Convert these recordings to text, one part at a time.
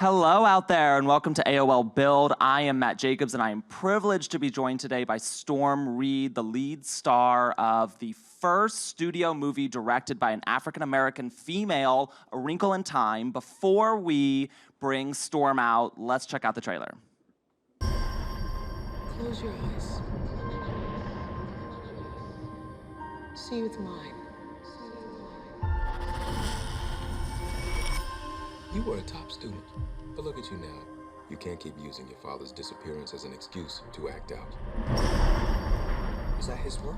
Hello out there and welcome to AOL Build. I am Matt Jacobs and I am privileged to be joined today by Storm Reid, the lead star of the first studio movie directed by an African-American female, A Wrinkle in Time. Before we bring Storm out, let's check out the trailer. Close your eyes. See with mine. You were a top student, but look at you now. You can't keep using your father's disappearance as an excuse to act out. Is that his work?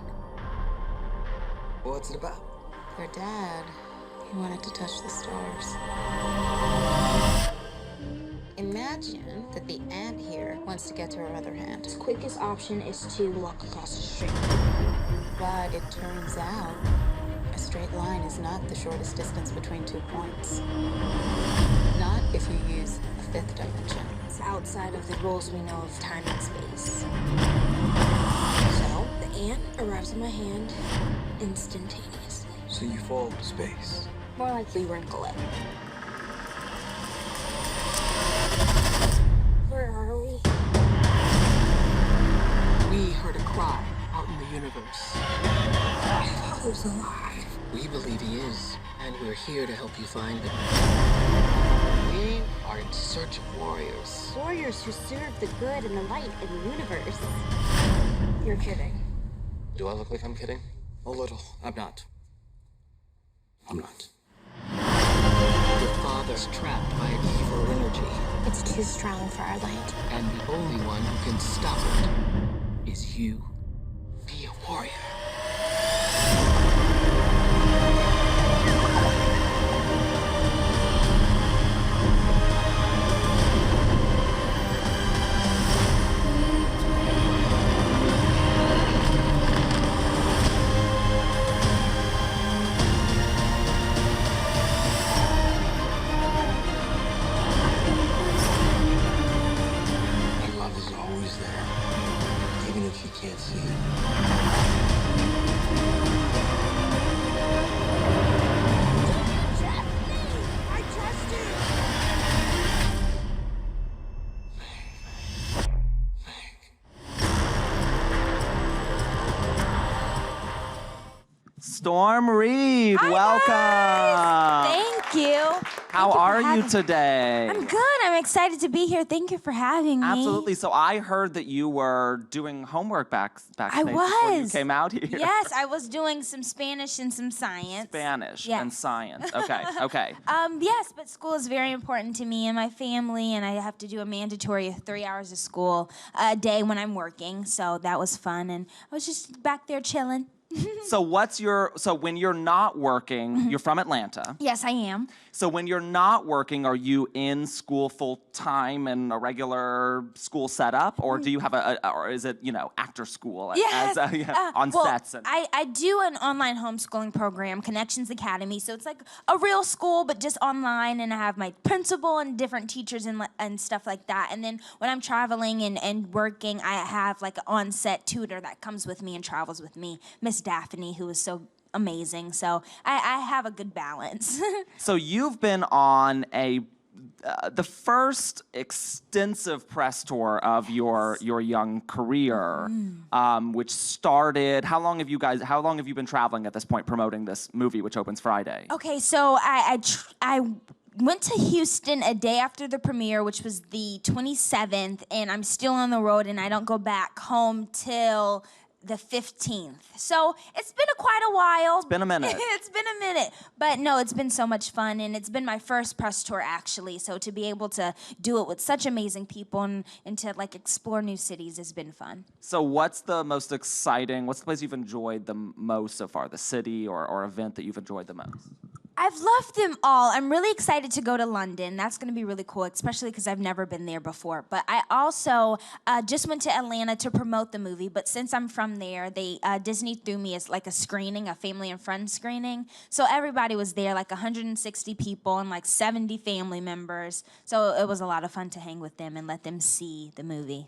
What's it about? Your dad, he wanted to touch the stars. Imagine that the ant here wants to get to her other hand. The quickest option is to walk across the street. But it turns out a straight line is not the shortest distance between 2 points. Not if you use a fifth dimension. It's outside of the rules we know of time and space. So, the ant arrives in my hand instantaneously. So you fall to space. More likely wrinkle it. Where are we? We heard a cry out in the universe. My father's alive. We believe he is, and we're here to help you find him. We are in search of warriors. Warriors who serve the good and the light in the universe. You're kidding. Do I look like I'm kidding? A little. I'm not. Your father's trapped by an evil energy, It's too strong for our light. and the only one who can stop it is you. Be a warrior. My love is always there, even if you can't see it. I trust you! Storm Reid, welcome. Thank you. How Thank you for are you having- today? I'm good. I'm excited to be here. Thank you for having me. Absolutely. So I heard that you were doing homework backstage before you was. came out here. Yes, I was doing some Spanish and some science. Spanish Yes. and science. Okay, okay. Yes, but school is very important to me and my family, and I have to do a mandatory 3 hours of school a day when I'm working. So that was fun, and I was just back there chilling. So when you're not working, you're from Atlanta. Yes, I am. So when you're not working, are you in school full time in a regular school setup, or do you have or is it after school Yes. on Well, sets? And I do an online homeschooling program, Connections Academy. So it's like a real school, but just online. And I have my principal and different teachers and stuff like that. And then when I'm traveling and working, I have like an on-set tutor that comes with me and travels with me, Miss Daphne, who is so amazing. So I have a good balance. So you've been on the first extensive press tour of your young career, which started. How long have you been traveling at this point promoting this movie, which opens Friday? Okay, so I went to Houston a day after the premiere, which was the 27th, and I'm still on the road, and I don't go back home till the 15th. So it's been quite a while. It's been a minute. It's been a minute. But no, it's been so much fun, and it's been my first press tour, actually. So to be able to do it with such amazing people and to like explore new cities has been fun. So what's the place you've enjoyed the most so far? The city or event that you've enjoyed the most? I've loved them all. I'm really excited to go to London. That's going to be really cool, especially because I've never been there before. But I also just went to Atlanta to promote the movie. But since I'm from there, Disney threw me as like a screening, a family and friends screening. So everybody was there, like 160 people and like 70 family members. So it was a lot of fun to hang with them and let them see the movie.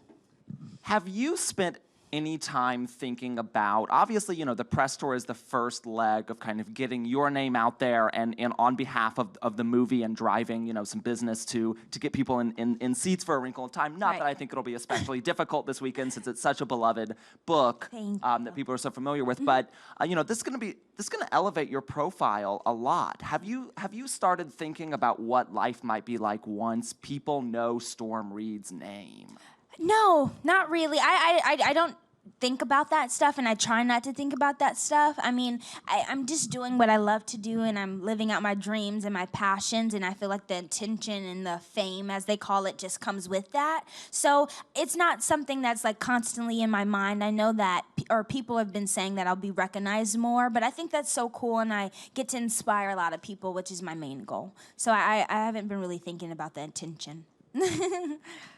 Have you spent any time thinking about, obviously, you know, the press tour is the first leg of kind of getting your name out there and on behalf of the movie and driving, you know, some business to get people in seats for A Wrinkle in Time. Not that I think it'll be especially difficult this weekend since it's such a beloved book that people are so familiar with. But you know, this is gonna elevate your profile a lot. Have you started thinking about what life might be like once people know Storm Reid's name? No, not really. I don't think about that stuff, and I try not to think about that stuff. I mean, I'm just doing what I love to do, and I'm living out my dreams and my passions, and I feel like the attention and the fame, as they call it, just comes with that. So it's not something that's like constantly in my mind. I know that, or people have been saying that I'll be recognized more, but I think that's so cool, and I get to inspire a lot of people, which is my main goal. So I haven't been really thinking about the attention.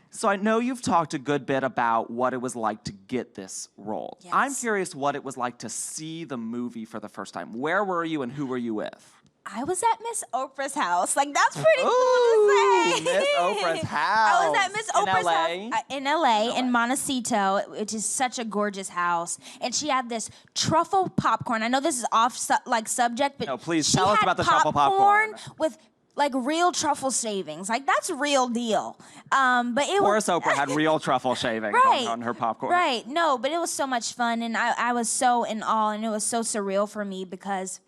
So I know you've talked a good bit about what it was like to get this role. Yes. I'm curious what it was like to see the movie for the first time. Where were you and who were you with? I was at Miss Oprah's house. Like, that's pretty cool to say. Miss Oprah's house. I was at Miss Oprah's LA? house in LA, in Montecito, which is such a gorgeous house. And she had this truffle popcorn. I know this is off subject, but no, please tell us about the truffle popcorn with like real truffle shavings. Like, that's real deal. But it Horace Oprah had real truffle shavings on her popcorn. Right. No, but it was so much fun, and I was so in awe, and it was so surreal for me because,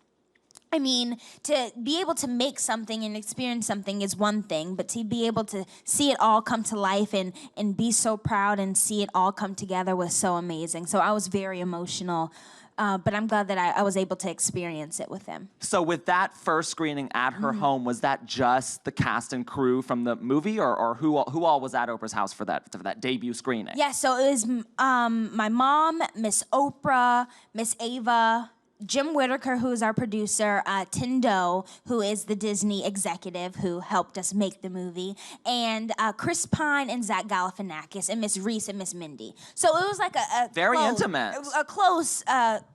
I mean, to be able to make something and experience something is one thing, but to be able to see it all come to life and be so proud and see it all come together was so amazing. So I was very emotional. But I'm glad that I was able to experience it with them. So with that first screening at her home, was that just the cast and crew from the movie, or who all was at Oprah's house for that debut screening? Yeah, so it was my mom, Miss Oprah, Miss Ava, Jim Whitaker, who is our producer, Tindo, who is the Disney executive who helped us make the movie, and Chris Pine and Zach Galifianakis, and Miss Reese and Miss Mindy. So it was like a very close, intimate, a close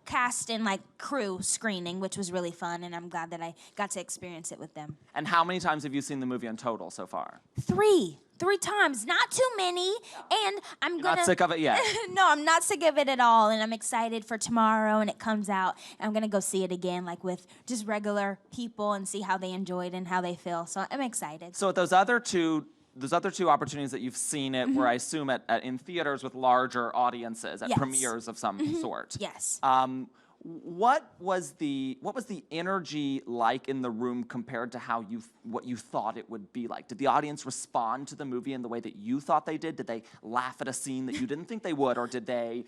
cast and like crew screening, which was really fun, and I'm glad that I got to experience it with them. And how many times have you seen the movie in total so far? 3 times, not too many, and I'm gonna... Not sick of it yet? No, I'm not sick of it at all, and I'm excited for tomorrow, and it comes out, and I'm gonna go see it again, like with just regular people, and see how they enjoyed and how they feel, so I'm excited. So those other two opportunities that you've seen it, were I assume in theaters with larger audiences, at premieres of some sort. Yes. What was the energy like in the room compared to what you thought it would be like? Did the audience respond to the movie in the way that you thought they did? Did they laugh at a scene that you didn't think they would, or did they,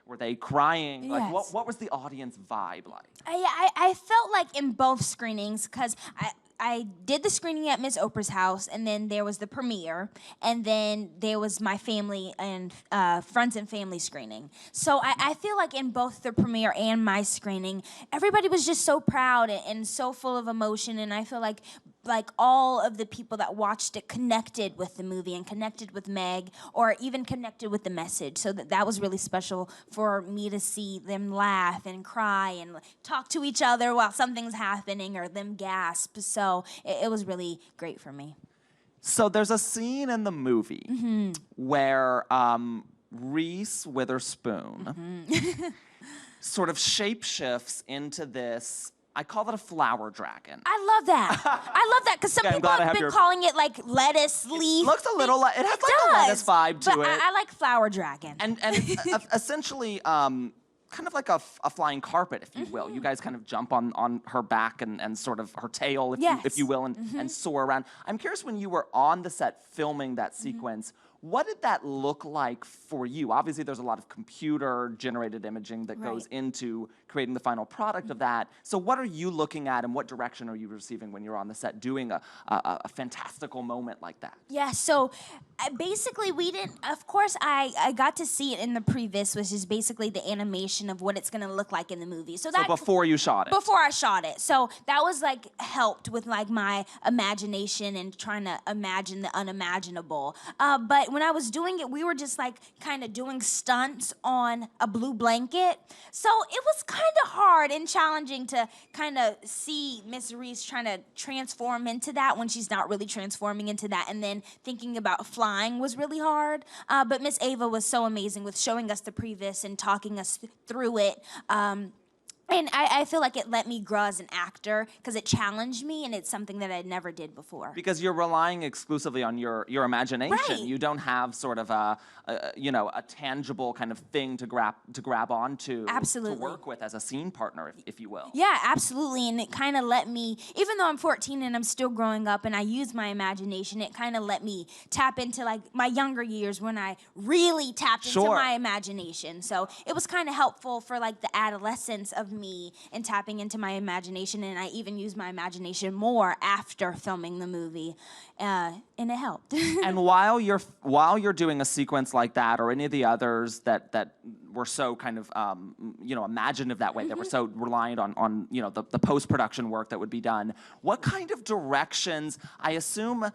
were they crying? Yes. Like, what was the audience vibe like? I felt like in both screenings, because I did the screening at Miss Oprah's house, and then there was the premiere, and then there was my family and friends and family screening. So I feel like in both the premiere and my screening, everybody was just so proud and so full of emotion, and I feel like all of the people that watched it connected with the movie and connected with Meg, or even connected with the message. So that was really special for me to see them laugh and cry and talk to each other while something's happening, or them gasp. So it was really great for me. So there's a scene in the movie where Reese Witherspoon sort of shapeshifts into this, I call it a flower dragon. I love that. I love that, because some people have been calling it like lettuce leaf. It looks a little like, it has like a lettuce vibe to but it. I like flower dragon. And essentially, kind of like a flying carpet, if you will. You guys kind of jump on her back and sort of her tail, if you will, and soar around. I'm curious, when you were on the set filming that sequence, what did that look like for you? Obviously, there's a lot of computer-generated imaging that goes into creating the final product of that. So what are you looking at, and what direction are you receiving when you're on the set doing a fantastical moment like that? Yeah, so basically we didn't, of course I got to see it in the previs, which is basically the animation of what it's gonna look like in the movie. So before you shot it? Before I shot it. So that was like helped with like my imagination and trying to imagine the unimaginable. But when I was doing it, we were just like kind of doing stunts on a blue blanket. So it was kind of hard and challenging to kind of see Miss Reese trying to transform into that when she's not really transforming into that. And then thinking about flying was really hard. But Miss Ava was so amazing with showing us the previs and talking us through it. And I feel like it let me grow as an actor because it challenged me, and it's something that I never did before. Because you're relying exclusively on your imagination. Right. You don't have sort of a tangible kind of thing to grab onto. Absolutely. To work with as a scene partner, if you will. Yeah, absolutely. And it kind of let me, even though I'm 14 and I'm still growing up and I use my imagination, it kind of let me tap into like my younger years when I really tapped into my imagination. So it was kind of helpful for like the adolescence of me and tapping into my imagination. And I even used my imagination more after filming the movie. And it helped. And while you're doing a sequence like that, or any of the others that were so kind of imaginative that way, that were so reliant on the post-production work that would be done, what kind of directions? I assume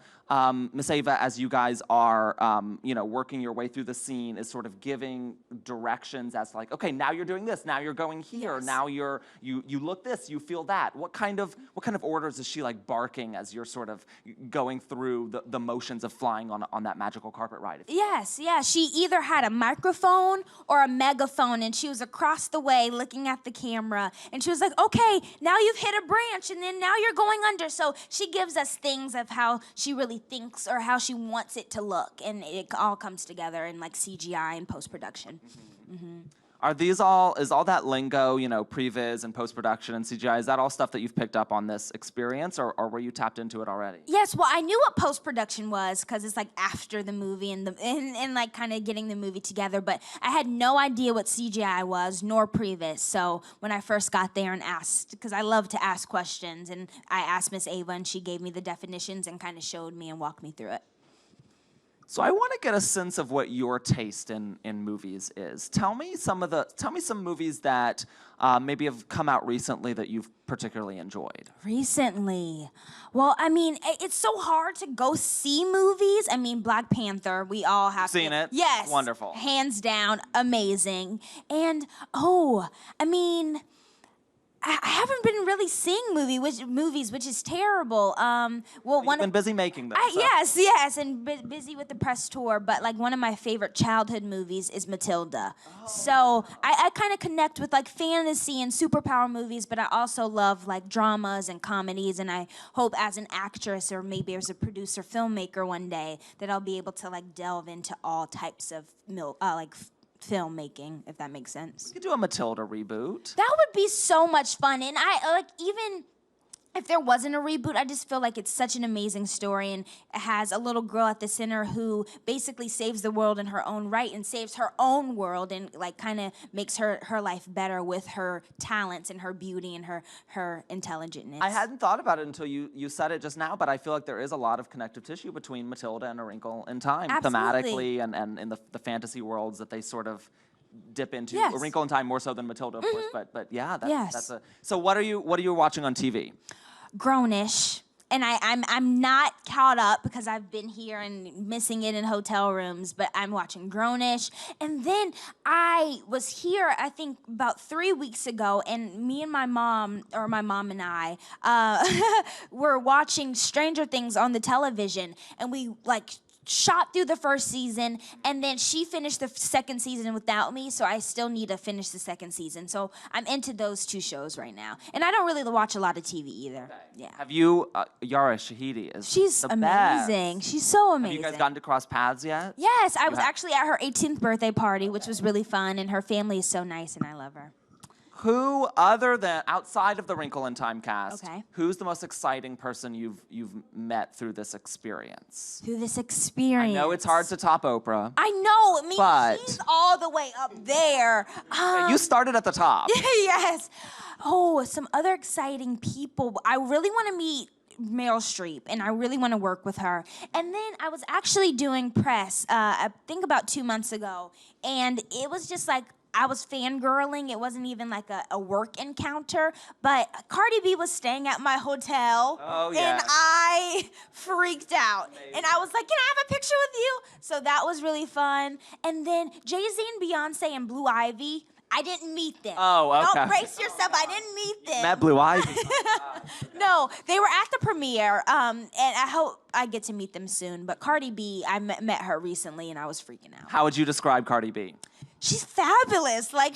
Miss Ava, as you guys are working your way through the scene, is sort of giving directions as like, okay, now you're doing this, now you're going here, now you look this, you feel that. What kind of orders is she like barking as you're sort of going through the motions of flying on that magical carpet ride? Yes, yeah. She either had a microphone or a megaphone, and she was across the way looking at the camera, and she was like, okay, now you've hit a branch, and then now you're going under. So she gives us things of how she really thinks or how she wants it to look, and it all comes together in like CGI and post-production. Mm-hmm. Is all that lingo, previs and post-production and CGI, is that all stuff that you've picked up on this experience, or were you tapped into it already? Yes, well, I knew what post-production was because it's like after the movie and like kind of getting the movie together, but I had no idea what CGI was, nor previs. So when I first got there and asked, because I love to ask questions, and I asked Miss Ava, and she gave me the definitions and kind of showed me and walked me through it. So I want to get a sense of what your taste in movies is. Tell me some movies that maybe have come out recently that you've particularly enjoyed. Recently? Well, I mean, it's so hard to go see movies. I mean, Black Panther, we all have seen it? Yes. Wonderful. Hands down, amazing. And, I haven't been really seeing movies, which is terrible. You've been busy making them. Yes, and busy with the press tour. But like one of my favorite childhood movies is Matilda. Oh. So I kind of connect with like fantasy and superpower movies, but I also love like dramas and comedies. And I hope as an actress or maybe as a producer, filmmaker one day that I'll be able to like delve into all types of filmmaking, if that makes sense. You could do a Matilda reboot. That would be so much fun. And I like, even if there wasn't a reboot, I just feel like it's such an amazing story, and it has a little girl at the center who basically saves the world in her own right and saves her own world and like kind of makes her life better with her talents and her beauty and her intelligentness. I hadn't thought about it until you said it just now, but I feel like there is a lot of connective tissue between Matilda and A Wrinkle in Time. Absolutely. Thematically and in the fantasy worlds that they sort of dip into. Yes. A Wrinkle in Time more so than Matilda, of course, but yeah, Yes. that's a. So what are you watching on TV? Grownish. And I'm not caught up because I've been here and missing it in hotel rooms, but I'm watching Grownish. And then I was here, I think, about 3 weeks ago, and me and my mom and I, were watching Stranger Things on the television, and we, like, shot through the first season, and then she finished the second season without me, so I still need to finish the second season. So I'm into those two shows right now. And I don't really watch a lot of TV either. Okay. Yeah. Have you, Yara Shahidi is She's the amazing. best. She's so amazing. Have you guys gotten to cross paths yet? Yes, I was actually at her 18th birthday party, which was really fun, and her family is so nice, and I love her. Who, other than outside of the Wrinkle in Time cast, Okay. who's the most exciting person you've met through this experience? Through this experience. I know it's hard to top Oprah. I know. I mean, but she's all the way up there. You started at the top. Yes. Oh, some other exciting people. I really want to meet Meryl Streep, and I really want to work with her. And then I was actually doing press, I think about 2 months ago, and it was just like I was fangirling. It wasn't even like a work encounter, but Cardi B was staying at my hotel, and I freaked out. And I was like, can I have a picture with you? So that was really fun. And then Jay-Z and Beyonce and Blue Ivy, I didn't meet them. Oh, okay. Don't brace yourself, I didn't meet them. Met Blue Ivy. No, they were at the premiere, and I hope I get to meet them soon. But Cardi B, I met her recently, and I was freaking out. How would you describe Cardi B? She's fabulous. Like,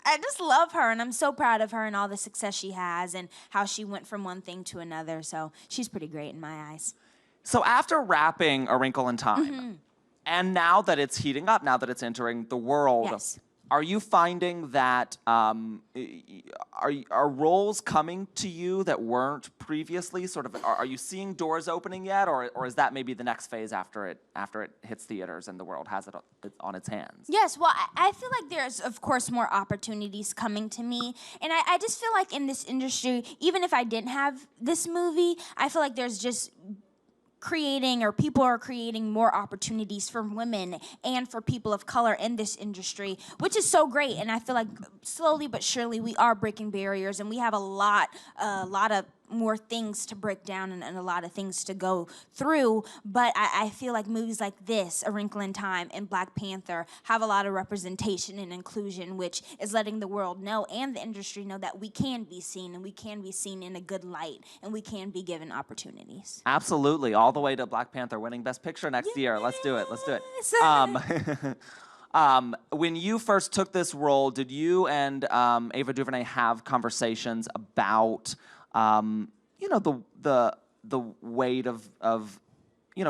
I just love her, and I'm so proud of her and all the success she has and how she went from one thing to another. So she's pretty great in my eyes. So after wrapping A Wrinkle in Time, and now that it's heating up, now that it's entering the world, Yes. are you finding that are roles coming to you that weren't previously? Sort of, are you seeing doors opening yet, or is that maybe the next phase after it hits theaters and the world has it on its hands? Yes, well, I feel like there's, of course, more opportunities coming to me. And I just feel like in this industry, even if I didn't have this movie, I feel like there's just people are creating more opportunities for women and for people of color in this industry, which is so great. And I feel like slowly but surely we are breaking barriers, and we have a lot of more things to break down and a lot of things to go through. But I feel like movies like this, A Wrinkle in Time and Black Panther, have a lot of representation and inclusion, which is letting the world know and the industry know that we can be seen, and we can be seen in a good light, and we can be given opportunities. Absolutely, all the way to Black Panther winning Best Picture next year. Let's do it. Let's do it. When you first took this role, did you and Ava DuVernay have conversations about the weight of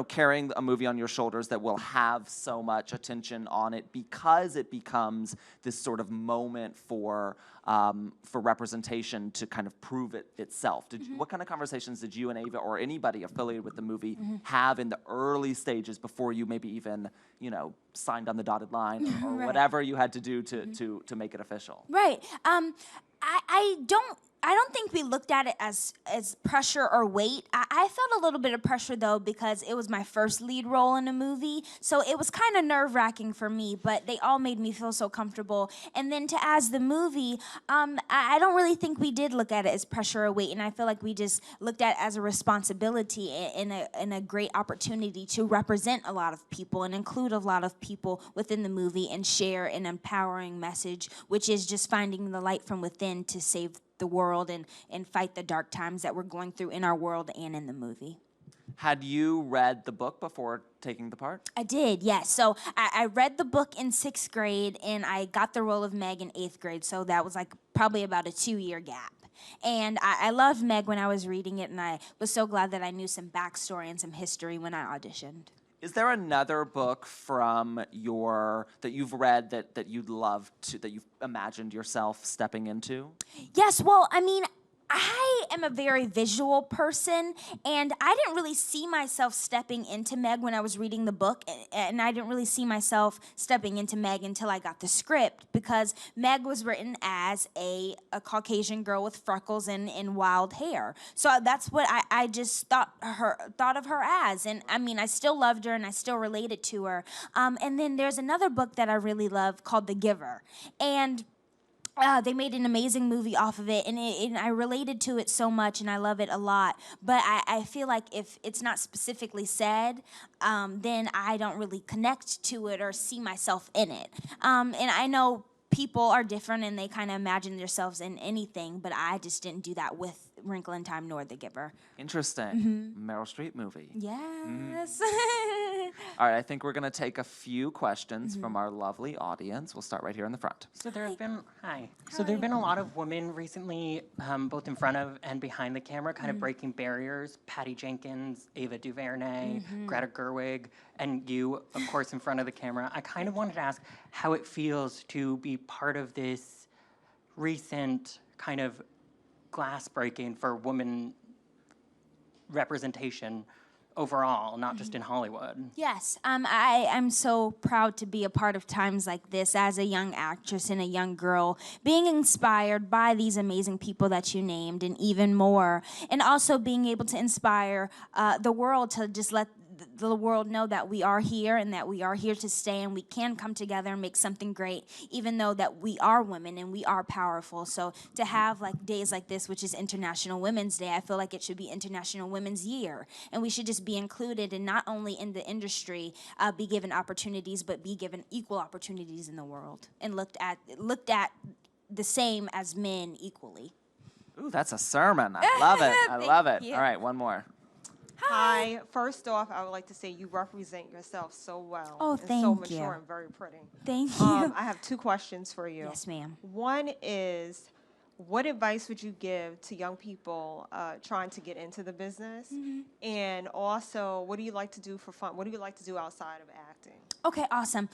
carrying a movie on your shoulders that will have so much attention on it because it becomes this sort of moment for representation to kind of prove it itself? What kind of conversations did you and Ava or anybody affiliated with the movie have in the early stages before you maybe even signed on the dotted line or Right. whatever you had to do to make it official? Right. I don't think we looked at it as pressure or weight. I felt a little bit of pressure, though, because it was my first lead role in a movie. So it was kind of nerve-wracking for me, but they all made me feel so comfortable. And then as the movie, I don't really think we did look at it as pressure or weight, and I feel like we just looked at it as a responsibility and a great opportunity to represent a lot of people and include a lot of people within the movie and share an empowering message, which is just finding the light from within to save the world and fight the dark times that we're going through in our world and in the movie. Had you read the book before taking the part? I did, yes. So I read the book in 6th grade, and I got the role of Meg in 8th grade, so that was like probably about a 2-year gap. And I loved Meg when I was reading it, and I was so glad that I knew some backstory and some history when I auditioned. Is there another book from that you've read that you'd love to, that you've imagined yourself stepping into? Yes, well, I mean, I am a very visual person, and I didn't really see myself stepping into Meg when I was reading the book, and I didn't really see myself stepping into Meg until I got the script, because Meg was written as a Caucasian girl with freckles and wild hair. So that's what I just thought of her as, and I mean, I still loved her and I still related to her. And then there's another book that I really love called The Giver, and they made an amazing movie off of it, and I related to it so much, and I love it a lot. But I feel like if it's not specifically said, then I don't really connect to it or see myself in it. And I know people are different, and they kind of imagine themselves in anything, but I just didn't do that with Wrinkle in Time nor The Giver. Interesting. Meryl Streep movie. Yes. All right, I think we're going to take a few questions from our lovely audience. We'll start right here in the front. So there have been So there have been a lot of women recently, both in front of and behind the camera, kind of breaking barriers. Patty Jenkins, Ava DuVernay, Greta Gerwig, and you, of course, in front of the camera. I kind of wanted to ask how it feels to be part of this recent kind of glass breaking for women representation overall, not just in Hollywood. Yes, I'm so proud to be a part of times like this as a young actress and a young girl, being inspired by these amazing people that you named and even more, and also being able to inspire the world to just let the world know that we are here and that we are here to stay, and we can come together and make something great, even though that we are women and we are powerful. So to have like days like this, which is International Women's Day, I feel like it should be International Women's Year, and we should just be included, and not only in the industry be given opportunities, but be given equal opportunities in the world, and looked at the same as men equally. Ooh, that's a sermon. I love it. I love it. you. All right, one more. Hi. First off, I would like to say you represent yourself so well. Oh, and so thank mature you. and very pretty. Thank you. I have 2 questions for you. Yes, ma'am. One is, what advice would you give to young people trying to get into the business? And also, what do you like to do for fun? What do you like to do outside of acting? Okay, awesome.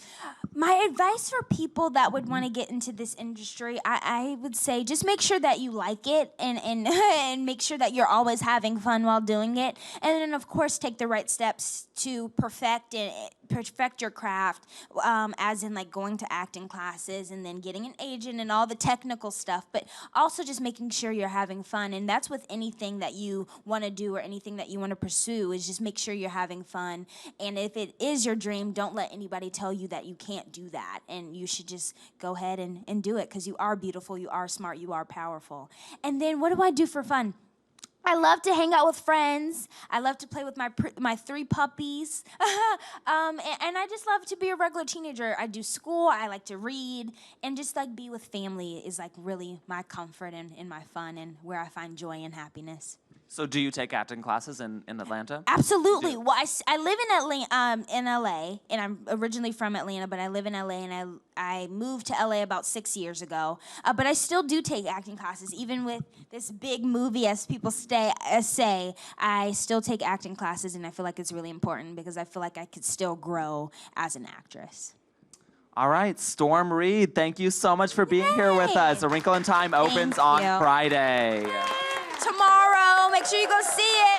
My advice for people that would want to get into this industry, I would say just make sure that you like it, and and make sure that you're always having fun while doing it. And then, of course, take the right steps to perfect your craft, as in like going to acting classes and then getting an agent and all the technical stuff, but also just making sure you're having fun. And that's with anything that you want to do or anything that you want to pursue, is just make sure you're having fun. And if it is your dream, don't let anybody tell you that you can't do that, and you should just go ahead and do it, because you are beautiful, you are smart, you are powerful. And then what do I do for fun? I love to hang out with friends. I love to play with my 3 puppies. And I just love to be a regular teenager. I do school, I like to read, and just like be with family is like really my comfort and my fun, and where I find joy and happiness. So do you take acting classes in Atlanta? Absolutely. Well, I live in LA, and I'm originally from Atlanta, but I live in LA, and I moved to LA about 6 years ago. But I still do take acting classes, even with this big movie, as people say. I still take acting classes, and I feel like it's really important, because I feel like I could still grow as an actress. All right, Storm Reid, thank you so much for being here with us. A Wrinkle in Time opens on you. Friday. Tomorrow, make sure you go see it.